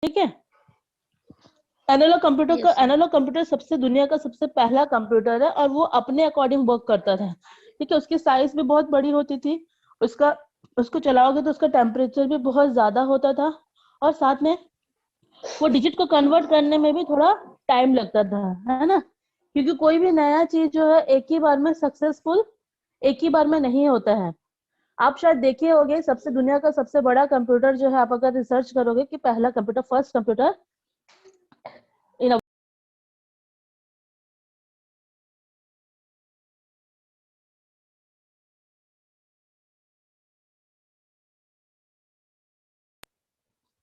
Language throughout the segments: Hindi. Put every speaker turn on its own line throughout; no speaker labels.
ठीक है। एनालॉग कंप्यूटर का,
Yes, sir.
एनालॉग कंप्यूटर सबसे दुनिया का सबसे पहला कंप्यूटर है और वो अपने अकॉर्डिंग वर्क करता था। ठीक है, उसकी साइज भी बहुत बड़ी होती थी, उसका उसको चलाओगे तो उसका टेम्परेचर भी बहुत ज्यादा होता था, और साथ में वो डिजिट को कन्वर्ट करने में भी थोड़ा टाइम लगता था, है ना, क्योंकि कोई भी नया चीज जो है एक ही बार में सक्सेसफुल एक ही बार में नहीं होता है। आप शायद देखे होंगे सबसे दुनिया का सबसे बड़ा कंप्यूटर जो है, आप अगर रिसर्च करोगे कि पहला computer, first computer in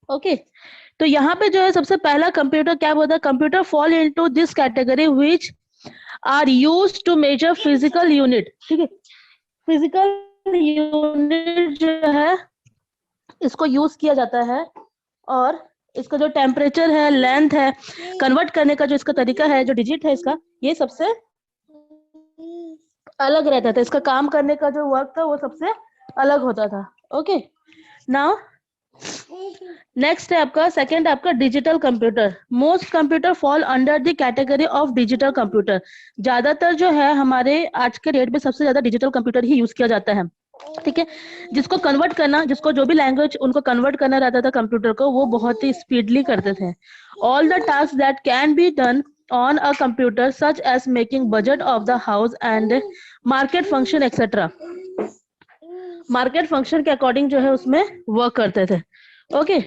okay. तो यहाँ पे जो है सबसे पहला कंप्यूटर क्या बोलता है, computer fall into this category which are used to measure physical unit. ठीक है, फिजिकल यूनिट जो है इसको यूज किया जाता है, और इसका जो टेम्परेचर है, लेंथ है, कन्वर्ट करने का जो इसका तरीका है, जो डिजिट है इसका, ये सबसे अलग रहता था। इसका काम करने का जो वर्क था वो सबसे अलग होता था। ओके, नाउ नेक्स्ट है आपका सेकंड, आपका digital computer. Most computer fall under the category of digital computer. ज्यादातर जो है हमारे आज के डेट में सबसे ज्यादा डिजिटल कंप्यूटर ही यूज किया जाता है। ठीक है, जिसको कन्वर्ट करना, जिसको जो भी लैंग्वेज उनको कन्वर्ट करना रहता था कंप्यूटर को, वो बहुत ही स्पीडली करते थे। All the task that can be done on a computer such as making budget of the house and market function etcetera, market function के अकॉर्डिंग जो है उसमें वर्क करते थे। ओके,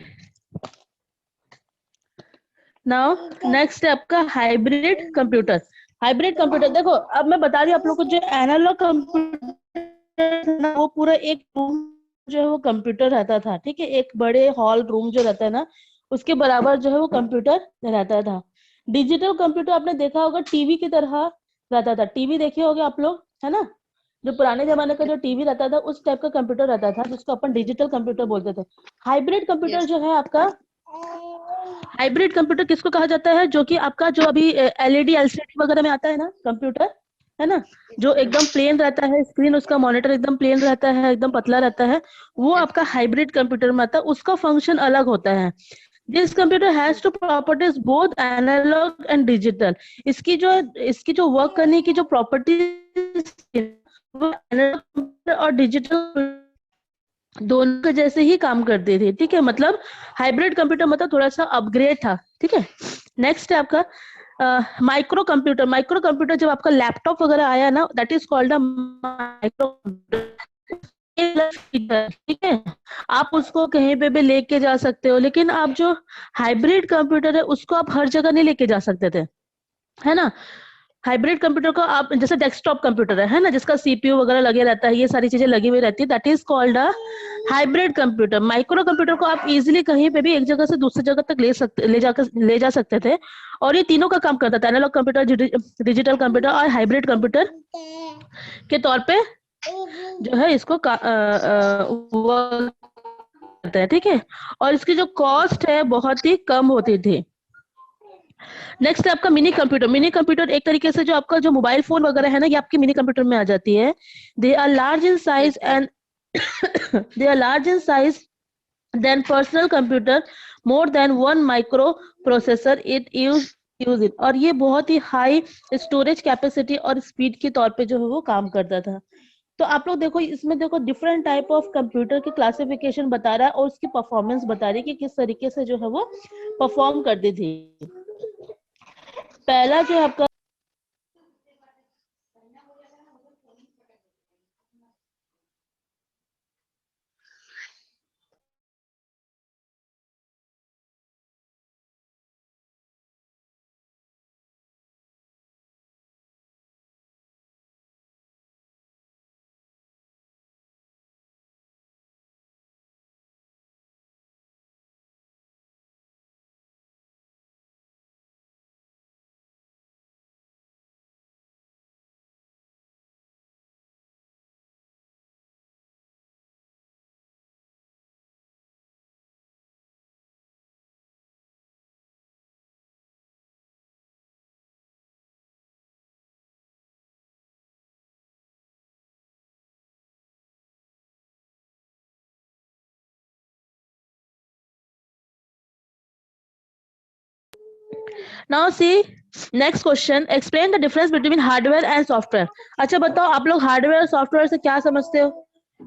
नाउ नेक्स्ट है आपका हाइब्रिड कंप्यूटर। हाइब्रिड कंप्यूटर, देखो अब मैं बता रही हूँ आप लोग को, जो एनालॉग कंप्यूटर ना, वो पूरा एक रूम जो है वो कंप्यूटर रहता था। ठीक है, एक बड़े हॉल रूम जो रहता है ना, उसके बराबर जो है वो कंप्यूटर रहता था। डिजिटल कंप्यूटर आपने देखा होगा टीवी की तरह रहता था, टीवी देखे होगे आप लोग, है ना, जो पुराने जमाने का जो टीवी रहता था उस टाइप का कंप्यूटर रहता था, जिसको अपन डिजिटल कंप्यूटर बोलते थे। हाइब्रिड कंप्यूटर
Yes,
जो
sir.
है आपका, हाइब्रिड कंप्यूटर किसको कहा जाता है, जो कि आपका जो अभी एलईडी एलसीडी वगैरह में आता है ना कंप्यूटर, है ना, जो एकदम प्लेन रहता है, स्क्रीन उसका मॉनिटर एकदम प्लेन रहता है, एकदम पतला रहता है, वो
Yes,
आपका हाइब्रिड कंप्यूटर में आता है, उसका फंक्शन अलग होता है। This computer has two properties both analogue and digital. इसकी जो वर्क करने की जो प्रॉपर्टीज वो एनालॉग और डिजिटल दोनों के जैसे ही काम करते थे। ठीक है, मतलब हाइब्रिड कंप्यूटर मतलब थोड़ा सा अपग्रेड था। ठीक है, नेक्स्ट है आपका माइक्रो कंप्यूटर। माइक्रो कंप्यूटर जब आपका लैपटॉप वगैरह आया ना, that is called a micro computer. ठीक है, आप उसको कहीं पे भी लेके जा सकते हो, लेकिन आप जो हाइब्रिड कंप्यूटर है उसको आप हर जगह नहीं लेके जा सकते थे, है ना। हाइब्रिड कंप्यूटर को आप जैसे डेस्कटॉप कंप्यूटर है ना, जिसका सीपीयू वगैरह लगे रहता है, ये सारी चीजें लगी हुई रहती है, that is called a hybrid computer. Micro computer को आप इजीली कहीं पे भी एक जगह से दूसरी जगह तक ले जा सकते थे, और ये तीनों का काम करता था, एनालॉग कंप्यूटर, डिजिटल कंप्यूटर और हाइब्रिड कंप्यूटर के तौर पे जो है इसको वर्क करता है। ठीक है, और इसकी जो कॉस्ट है बहुत ही कम होती थी। नेक्स्ट है आपका मिनी कंप्यूटर। मिनी कंप्यूटर एक तरीके से जो आपका जो मोबाइल फोन वगैरह है ना, ये आपकी मिनी कंप्यूटर में आ जाती है। They are large in
yes,
size
sir.
And they are large in size than personal computer, more than one microprocessor it use it, और ये बहुत ही हाई स्टोरेज कैपेसिटी और स्पीड के तौर पे जो है वो काम करता था। तो आप लोग देखो इसमें, देखो डिफरेंट टाइप ऑफ कंप्यूटर की क्लासिफिकेशन बता रहा है, और उसकी परफॉर्मेंस बता रही है कि किस तरीके से जो है वो परफॉर्म करती थी। पहला जो आपका now see next question, explain the difference between hardware and software. अच्छा बताओ आप लोग हार्डवेयर और सॉफ्टवेयर से क्या समझते हो?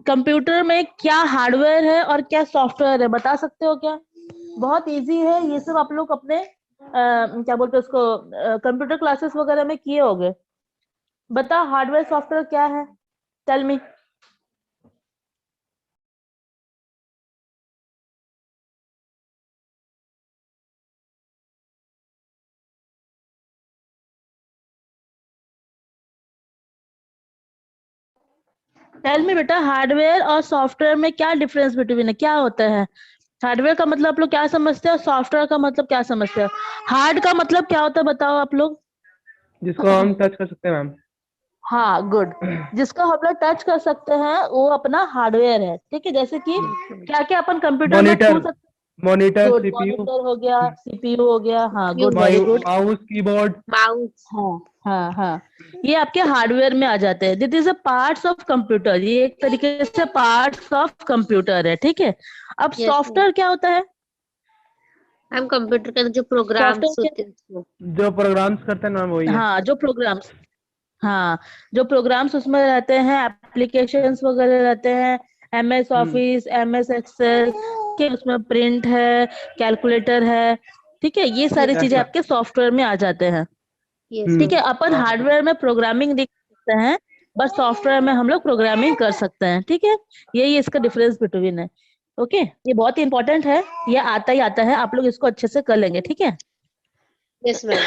कंप्यूटर में क्या हार्डवेयर है और क्या सॉफ्टवेयर है, बता सकते हो क्या? बहुत इजी है, ये सब आप लोग अपने क्या बोलते हैं उसको, कंप्यूटर क्लासेस वगैरह में किए होंगे। बता हार्डवेयर सॉफ्टवेयर क्या है, टेल मी। टेल मी बेटा, हार्डवेयर और सॉफ्टवेयर में क्या डिफरेंस बिटवीन है, क्या होता है? हार्डवेयर का मतलब आप लोग क्या समझते हो, सॉफ्टवेयर का मतलब क्या समझते हो? हार्ड का मतलब क्या होता है बताओ आप लोग?
जिसको हम टच कर सकते हैं मैम।
हाँ गुड, जिसको हम लोग टच कर सकते हैं वो अपना हार्डवेयर है, ठीक है। जैसे कि क्या क्या अपन कंप्यूटर में छू
मॉनिटर,
सकते
मॉनिटर,
हैं? गुड,
सीपीयू,
मॉनिटर हो गया, सीपीयू हो गया, हाँ good, very good.
Mouse, keyboard.
Mouse.
हाँ हाँ हाँ, ये आपके हार्डवेयर में आ जाते हैं। This is a parts of computer, ये एक तरीके से पार्ट्स ऑफ कंप्यूटर है, ठीक है। अब
यस मैम।
सॉफ्टवेयर क्या होता है?
हम कंप्यूटर के अंदर जो
सॉफ्टवेयर
प्रोग्राम्स
क्या?
होते हैं उसको।
जो प्रोग्राम्स करते हैं मैम वही है।
हाँ जो प्रोग्राम्स, हाँ जो प्रोग्राम्स उसमें रहते हैं, एप्लीकेशंस वगैरह रहते हैं, एमएस
हम्म।
ऑफिस, एमएस एक्सेल के, उसमें प्रिंट है, कैलकुलेटर है, ठीक है। ये सारी
यस
यस
चीजें
मैम।
आपके सॉफ्टवेयर में आ जाते हैं,
यस
ठीक है।
मैम।
अपन हार्डवेयर में प्रोग्रामिंग लिख सकते हैं, बस सॉफ्टवेयर में हम लोग प्रोग्रामिंग कर सकते हैं, ठीक है। यही इसका डिफरेंस बिटवीन है। ओके, ये बहुत ही इंपॉर्टेंट है, ये आता ही आता है, आप लोग इसको अच्छे से कर लेंगे, ठीक है।
Yes ma'am.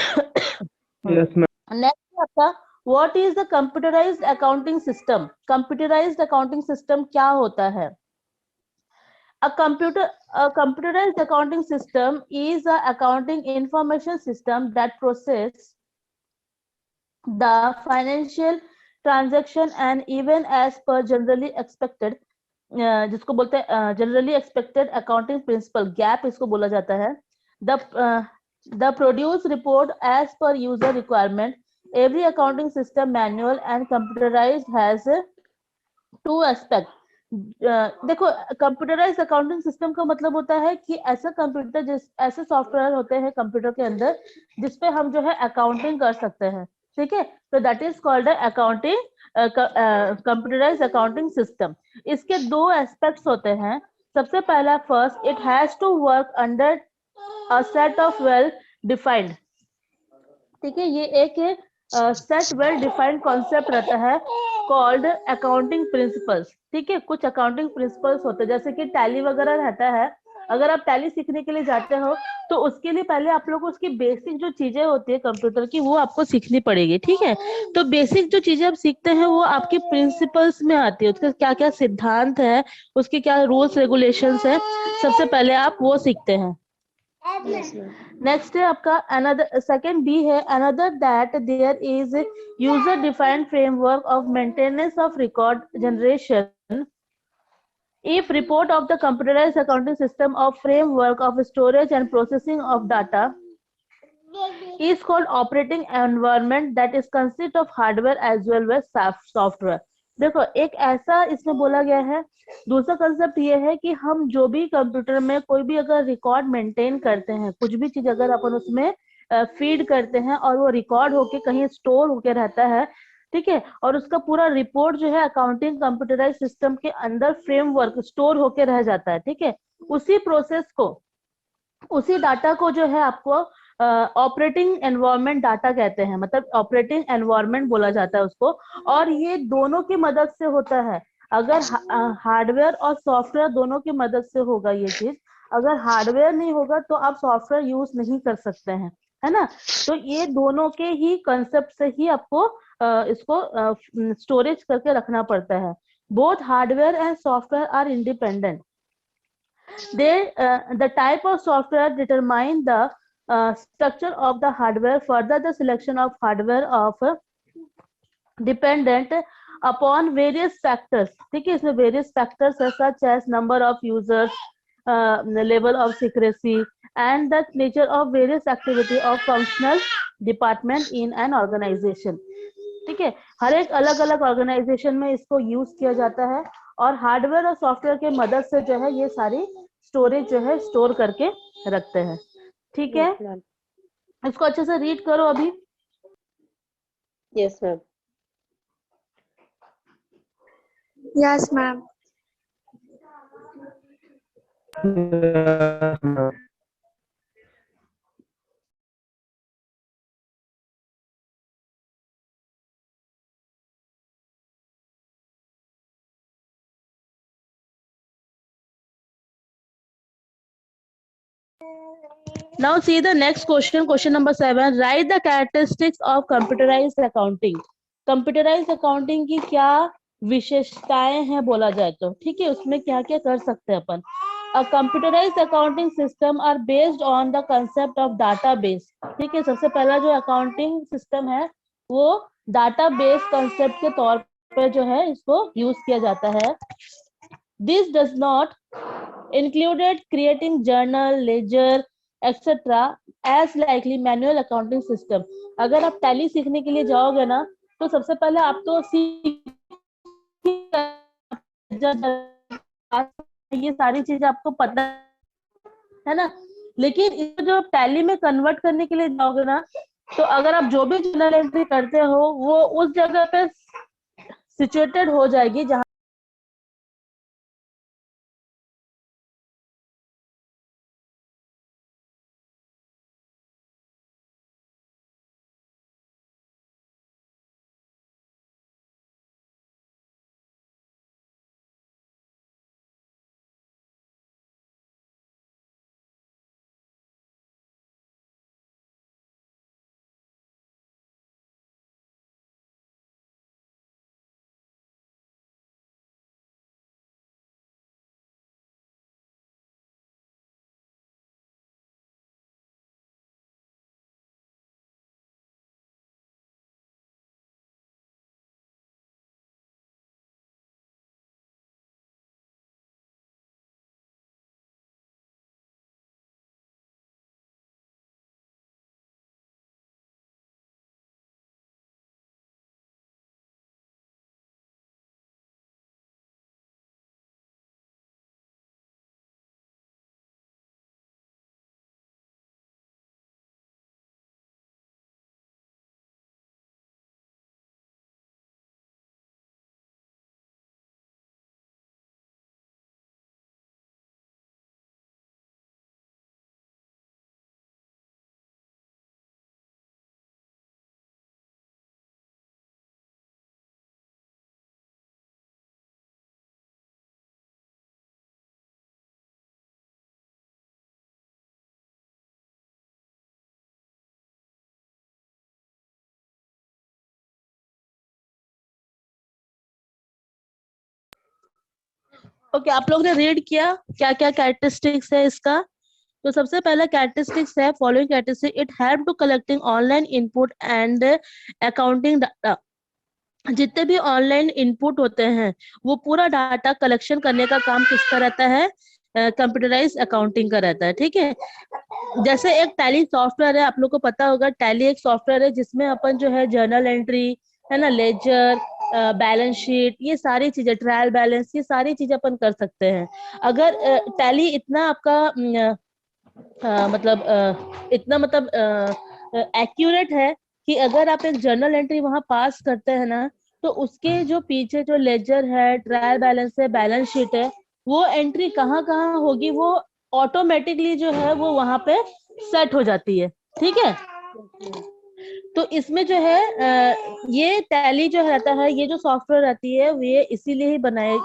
Yes ma'am.
Next आपका, what is the computerised accounting system? Computerised accounting system क्या होता है? A computerized accounting system is a accounting information system that process the financial transaction and even as per generally expected, जिसको बोलते हैं generally expected accounting principle, GAAP इसको बोला जाता है। The the produce report as per user requirement, every accounting system manual and computerised has two aspect. देखो, कंप्यूटराइज्ड अकाउंटिंग सिस्टम का मतलब होता है कि ऐसा कंप्यूटर, जिस ऐसे सॉफ्टवेयर होते हैं कंप्यूटर के अंदर जिसपे हम जो है अकाउंटिंग कर सकते हैं, ठीक है। तो that is called accounting, computerised accounting system. इसके दो एस्पेक्ट्स होते हैं। सबसे पहला, first, it has to work under a set of well defined, ठीक है। ये एक सेट वेल डिफाइंड कॉन्सेप्ट रहता है कॉल्ड अकाउंटिंग प्रिंसिपल्स, ठीक है। कुछ अकाउंटिंग प्रिंसिपल्स होते हैं, जैसे कि टैली वगैरह रहता है। अगर आप टैली सीखने के लिए जाते हो तो उसके लिए पहले आप लोग को उसकी बेसिक जो चीजें होती है कंप्यूटर की, वो आपको सीखनी पड़ेगी, ठीक है। तो बेसिक जो चीजें आप सीखते हैं वो आपके प्रिंसिपल्स में आती है, उसका क्या क्या सिद्धांत है, उसके क्या रूल्स रेगुलेशंस है, सबसे पहले आप वो सीखते हैं।
Yes ma'am.
नेक्स्ट है आपका अनदर, सेकंड बी है another, that there is user defined framework of maintenance of record generation, if report of the computerized accounting system of framework of storage and processing of data is called operating environment that is consist of hardware as well as software। देखो, एक ऐसा इसमें बोला गया है। दूसरा कंसेप्ट ये है कि हम जो भी कंप्यूटर में कोई भी अगर रिकॉर्ड मेंटेन करते हैं, कुछ भी चीज अगर अपन उसमें फीड करते हैं और वो रिकॉर्ड होके कहीं स्टोर होके रहता है, ठीक है, और उसका पूरा रिपोर्ट जो है अकाउंटिंग कंप्यूटराइज सिस्टम के अंदर फ्रेमवर्क स्टोर होके रह जाता है, ठीक है। उसी प्रोसेस को, उसी डाटा को जो है आपको ऑपरेटिंग एनवायरनमेंट डाटा कहते हैं, मतलब ऑपरेटिंग एनवायरनमेंट बोला जाता है उसको। और ये दोनों की मदद से होता है। अगर हार्डवेयर और सॉफ्टवेयर दोनों की मदद से होगा ये चीज, अगर हार्डवेयर नहीं होगा तो आप सॉफ्टवेयर यूज नहीं कर सकते हैं, है ना। तो ये दोनों के ही कंसेप्ट से ही आपको इसको स्टोरेज करके रखना पड़ता है। Both hardware and software are independent, the type of software determine the structure of the hardware. Further, the selection of hardware of dependent upon various factors, ठीक है। इसमें various factors है, such as number of users, level of secrecy and the nature of various activity of functional department in an organization, ठीक है। हर एक अलग अलग ऑर्गेनाइजेशन में इसको यूज किया जाता है और हार्डवेयर और सॉफ्टवेयर के मदद से जो है ये सारी स्टोरेज जो है स्टोर करके रखते हैं, ठीक है।
Yes ma'am.
इसको अच्छे से रीड करो अभी।
Yes, ma'am.
Yes, ma'am.
Yes, ma'am.
Now see the next question, question number 7. Write the characteristics of computerized accounting. Computerized accounting की क्या विशेषताएं हैं बोला जाए तो, ठीक है, उसमें क्या क्या कर सकते हैं अपन। A computerized accounting system are based on the concept of database. ठीक है, सबसे पहला जो अकाउंटिंग सिस्टम है वो डाटाबेस कंसेप्ट के तौर पे जो है इसको यूज किया जाता है। This does not included creating journal, ledger, etc. as likely manual accounting system. अगर आप टैली सीखने के लिए जाओगे ना तो सबसे पहले आप तो ये सारी चीजें आपको पता है ना, लेकिन इसको जो टैली में कन्वर्ट करने के लिए जाओगे ना तो अगर आप जो भी जर्नल एंट्री करते हो वो उस जगह पे सिचुएटेड हो जाएगी जहां ओके आप लोग ने रीड किया क्या क्या कैरेक्टरिस्टिक्स है इसका। तो सबसे पहला कैरेक्टरिस्टिक्स है following characteristic, it help to collecting online input and accounting data. जितने भी ऑनलाइन इनपुट होते हैं वो पूरा डाटा कलेक्शन करने का काम किसका रहता है, कंप्यूटराइज अकाउंटिंग का रहता है। ठीक है, जैसे एक टैली सॉफ्टवेयर है, आप लोग को पता होगा टैली एक सॉफ्टवेयर है जिसमें अपन जो है जर्नल एंट्री है ना, लेजर, बैलेंस शीट, ये सारी चीजें, ट्रायल बैलेंस, ये सारी चीजें अपन कर सकते हैं। अगर टैली इतना आपका इतना मतलब एक्यूरेट है कि अगर आप एक जर्नल एंट्री वहां पास करते हैं ना तो उसके जो पीछे जो लेजर है, ट्रायल बैलेंस है, बैलेंस शीट है, वो एंट्री कहाँ कहाँ होगी वो ऑटोमेटिकली जो है वो वहां पे सेट हो जाती है। ठीक है, तो इसमें जो है ये टैली जो रहता है, ये जो सॉफ्टवेयर रहती है ये इसीलिए ही बनाई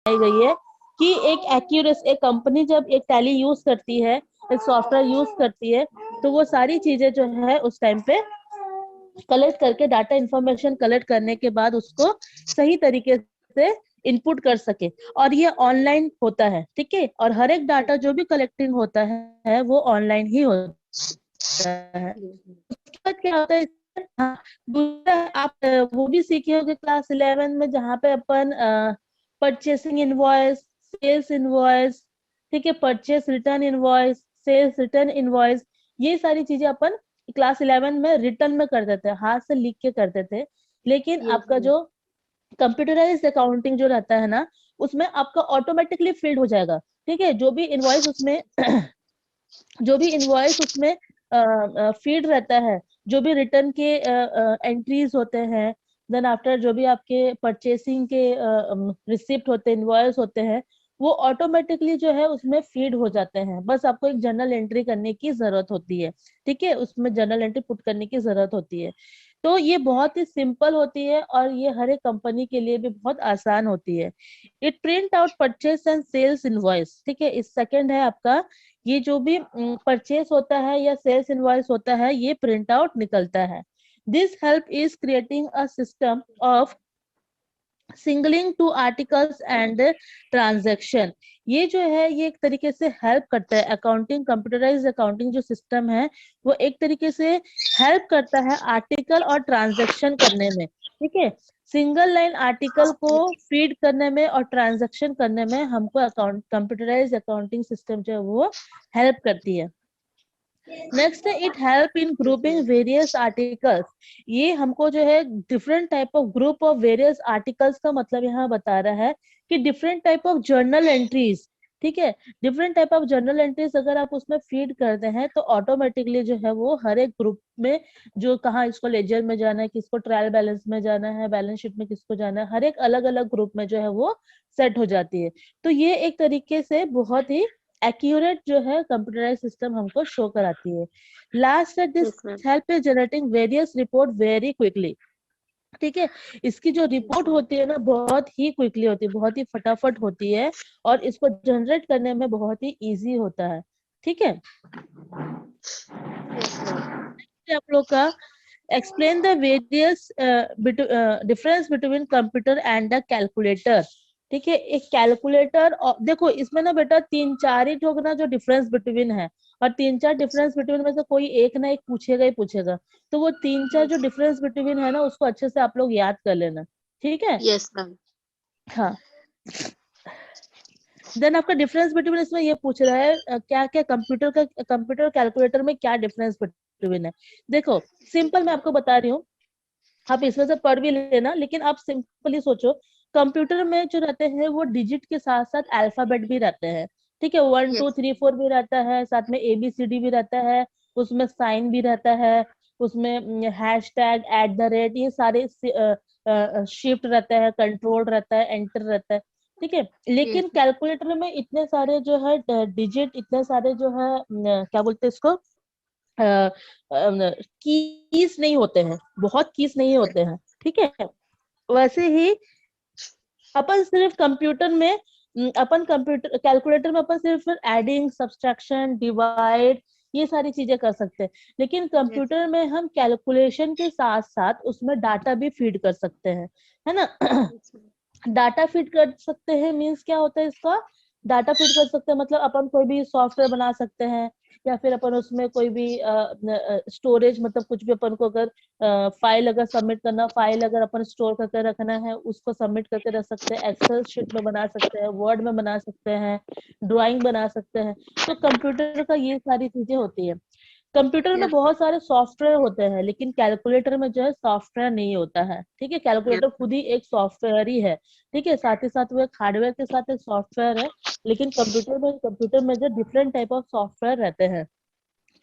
गई है कि एक एक्यूरेस, एक कंपनी जब एक टैली यूज करती है, एक सॉफ्टवेयर यूज करती है, तो वो सारी चीजें जो है उस टाइम पे कलेक्ट करके डाटा इंफॉर्मेशन कलेक्ट करने के बाद उसको सही तरीके से इनपुट कर सके, और ये ऑनलाइन होता है। ठीक है, और हर एक डाटा जो भी कलेक्टिंग होता है वो ऑनलाइन ही होता है। उसके बाद क्या होता है, हाँ, दूसरा आप वो भी सीखे होंगे क्लास 11 में जहाँ पे अपन परचेसिंग इनवॉइस, सेल्स इनवॉइस, ठीक है, purchase return invoice, sales return invoice, ये सारी चीजें अपन क्लास 11 में रिटर्न में करते थे, हाथ से लिख के करते थे। लेकिन आपका जो कंप्यूटराइज्ड अकाउंटिंग जो रहता है ना उसमें आपका ऑटोमेटिकली फिल्ड हो जाएगा। ठीक है, जो भी इनवॉइस उसमें जो भी इनवॉइस उसमें फीड रहता है, जो भी रिटर्न के एंट्रीज होते हैं, देन आफ्टर जो भी आपके परचेसिंग के रिसिप्ट होते हैं, इनवॉइस होते हैं, वो ऑटोमेटिकली जो है उसमें फीड हो जाते हैं। बस आपको एक जर्नल एंट्री करने की जरूरत होती है, ठीक है, उसमें जर्नल एंट्री पुट करने की जरूरत होती है। तो ये बहुत ही सिंपल होती है और ये हर एक कंपनी के लिए भी बहुत आसान होती है। It print out purchase and sales invoice, ठीक है। इस सेकंड है आपका, ये जो भी परचेस होता है या सेल्स इनवॉइस होता है, ये प्रिंट आउट निकलता है। This help is creating a system of singling to articles and transaction. ये जो है ये एक तरीके से हेल्प करता है, अकाउंटिंग, कंप्यूटराइज्ड अकाउंटिंग जो सिस्टम है वो एक तरीके से हेल्प करता है आर्टिकल और ट्रांजैक्शन करने में, ठीक है। सिंगल लाइन आर्टिकल को फीड करने में और ट्रांजैक्शन करने में हमको अकाउंट कंप्यूटराइज्ड अकाउंटिंग सिस्टम जो है वो हेल्प करती है। नेक्स्ट है it help in grouping various articles. ये हमको जो है different type of group of various articles का मतलब यहाँ बता रहा है कि different type of journal entries, ठीक है, different type of journal entries अगर आप उसमें फीड करते हैं तो ऑटोमेटिकली जो है वो हर एक ग्रुप में, जो कहाँ इसको लेजर में जाना है, किसको ट्रायल बैलेंस में जाना है, बैलेंस शीट में किसको जाना है, हर एक अलग अलग ग्रुप में जो है वो सेट हो जाती है। तो ये एक तरीके से बहुत ही एक्यूरेट जो है कंप्यूटराइज सिस्टम हमको शो कराती है। लास्ट है this
Yes, ma'am.
Help in generating various report very quickly, ठीक है। इसकी जो रिपोर्ट होती है ना बहुत ही क्विकली होती है, बहुत ही फटाफट होती है और इसको जनरेट करने में बहुत ही इजी होता है, ठीक है।
Yes, ma'am.
आप लोग का explain the various difference between computer and the calculator, ठीक है। एक कैलकुलेटर और देखो इसमें ना बेटा तीन चार ही ठोक ना जो डिफरेंस बिटवीन है, और तीन चार डिफरेंस बिटवीन में से कोई एक ना एक पूछेगा ही पूछेगा। तो वो तीन चार जो डिफरेंस बिटवीन है ना उसको अच्छे से आप लोग याद कर लेना, ठीक है।
Yes, ma'am.
हाँ, देन आपका डिफरेंस बिटवीन इसमें ये पूछ रहा है क्या क्या कंप्यूटर कैलकुलेटर में क्या डिफरेंस बिटवीन है। देखो सिंपल मैं आपको बता रही हूँ, आप इसमें से पढ़ भी लेना, लेकिन आप सिंपली सोचो, कंप्यूटर में जो रहते हैं वो डिजिट के साथ साथ अल्फाबेट भी रहते हैं, ठीक है। 1 2
Yes.
3 4 भी रहता है, साथ में ABCD भी रहता है, उसमें साइन भी रहता है, उसमें हैशटैग @ ये सारे शिफ्ट रहता है, कंट्रोल रहता है, एंटर रहता है, ठीक है।
Yes.
लेकिन कैलकुलेटर में इतने सारे जो है डिजिट, इतने सारे जो है क्या बोलते हैं इसको, कीज नहीं होते हैं, बहुत कीज नहीं होते हैं, ठीक है। वैसे ही अपन सिर्फ कंप्यूटर में अपन कंप्यूटर कैलकुलेटर में अपन सिर्फ एडिंग, सब्सट्रैक्शन, डिवाइड, ये सारी चीजें कर सकते हैं। लेकिन कंप्यूटर में हम कैलकुलेशन के साथ साथ उसमें डाटा भी फीड कर सकते हैं, है ना।
Yes, ma'am.
डाटा फीड कर सकते हैं मीन्स क्या होता है इसका, डाटा फीड कर सकते हैं मतलब अपन कोई भी सॉफ्टवेयर बना सकते हैं, या फिर अपन उसमें कोई भी स्टोरेज, मतलब कुछ भी अपन को अगर फाइल अगर सबमिट करना, फाइल अगर अपन स्टोर करके रखना है उसको सबमिट करके रख सकते हैं, एक्सेल शीट में बना सकते हैं, वर्ड में बना सकते हैं, ड्राइंग बना सकते हैं। तो कंप्यूटर का ये सारी चीजें होती है। कंप्यूटर में
Yes.
बहुत सारे सॉफ्टवेयर होते हैं लेकिन कैलकुलेटर में जो है सॉफ्टवेयर नहीं होता है, ठीक है। कैलकुलेटर खुद ही एक सॉफ्टवेयर ही है, ठीक है। साथ ही साथ वो एक हार्डवेयर के साथ एक सॉफ्टवेयर है, लेकिन कंप्यूटर में जो डिफरेंट टाइप ऑफ सॉफ्टवेयर रहते हैं,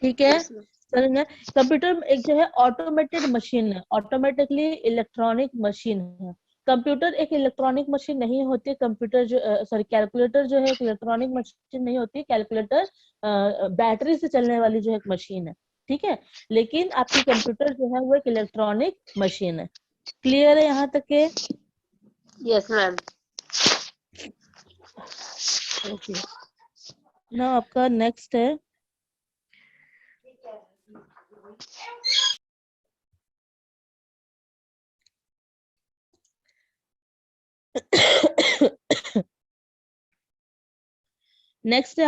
ठीक है।
Yes, ma'am.
समझ, कंप्यूटर एक जो है ऑटोमेटेड मशीन है, ऑटोमेटिकली इलेक्ट्रॉनिक मशीन है। कंप्यूटर एक इलेक्ट्रॉनिक मशीन नहीं होती, कंप्यूटर जो सॉरी कैलकुलेटर जो है एक इलेक्ट्रॉनिक मशीन नहीं होती, कैलकुलेटर बैटरी से चलने वाली जो है एक मशीन है, ठीक है। लेकिन आपकी कंप्यूटर जो है वो एक इलेक्ट्रॉनिक मशीन है। क्लियर है यहाँ तक के?
Yes, ma'am.
ओके, नाउ आपका नेक्स्ट है नेक्स्ट है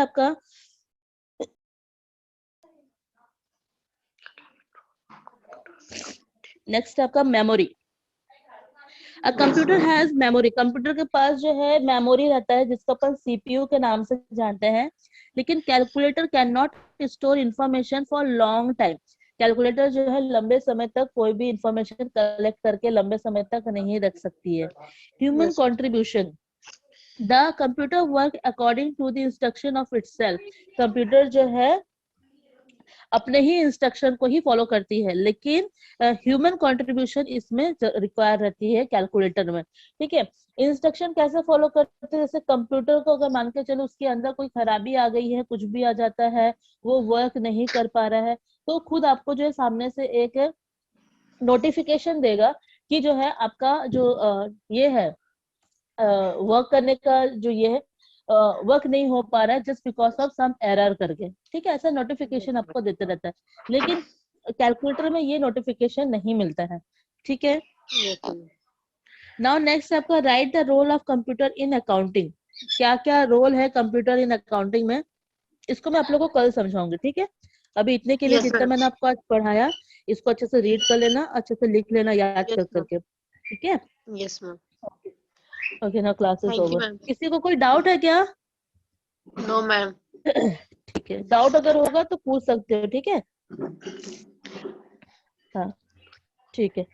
आपका memory. A computer has memory, computer के पास जो है मेमोरी रहता है जिसको अपन CPU के नाम से जानते हैं। लेकिन calculator can not store information for long time. Calculator जो है लंबे समय तक कोई भी इंफॉर्मेशन कलेक्ट करके लंबे समय तक नहीं रख सकती है। Human contribution, the computer work according to the instruction of itself. Computer जो है अपने ही इंस्ट्रक्शन को ही फॉलो करती है, लेकिन ह्यूमन कंट्रीब्यूशन इसमें रिक्वायर रहती है कैलकुलेटर में। ठीक है, इंस्ट्रक्शन कैसे फॉलो करते हैं, जैसे कंप्यूटर को अगर मान के चलो उसके अंदर कोई खराबी आ गई है, कुछ भी आ जाता है, वो वर्क नहीं कर पा रहा है, तो खुद आपको जो है सामने से एक नोटिफिकेशन देगा कि जो है आपका जो ये है वर्क करने का जो ये है वर्क नहीं हो पा रहा है just because of some error करके। ठीक है, ऐसा नोटिफिकेशन आपको देते रहता है, लेकिन कैलकुलेटर में ये नोटिफिकेशन नहीं मिलता है। ठीक है,
Yes, ma'am.
नाउ नेक्स्ट है आपका right the role of computer in accounting. क्या क्या रोल है कंप्यूटर इन अकाउंटिंग में, इसको मैं आप लोगों को कल समझाऊंगी। ठीक है, अभी इतने के लिए
Yes,
जितना
ma'am.
मैंने आपको आज पढ़ाया, इसको अच्छे से रीड कर लेना, अच्छे से लिख लेना याद
Yes,
कर
ma'am.
करके। ठीक है,
Yes, ma'am.
Okay, now class is
Thank you,
over.
ma'am.
किसी को कोई डाउट है क्या?
No, ma'am.
ठीक है, डाउट अगर होगा तो पूछ सकते हो। ठीक है, हाँ ठीक है।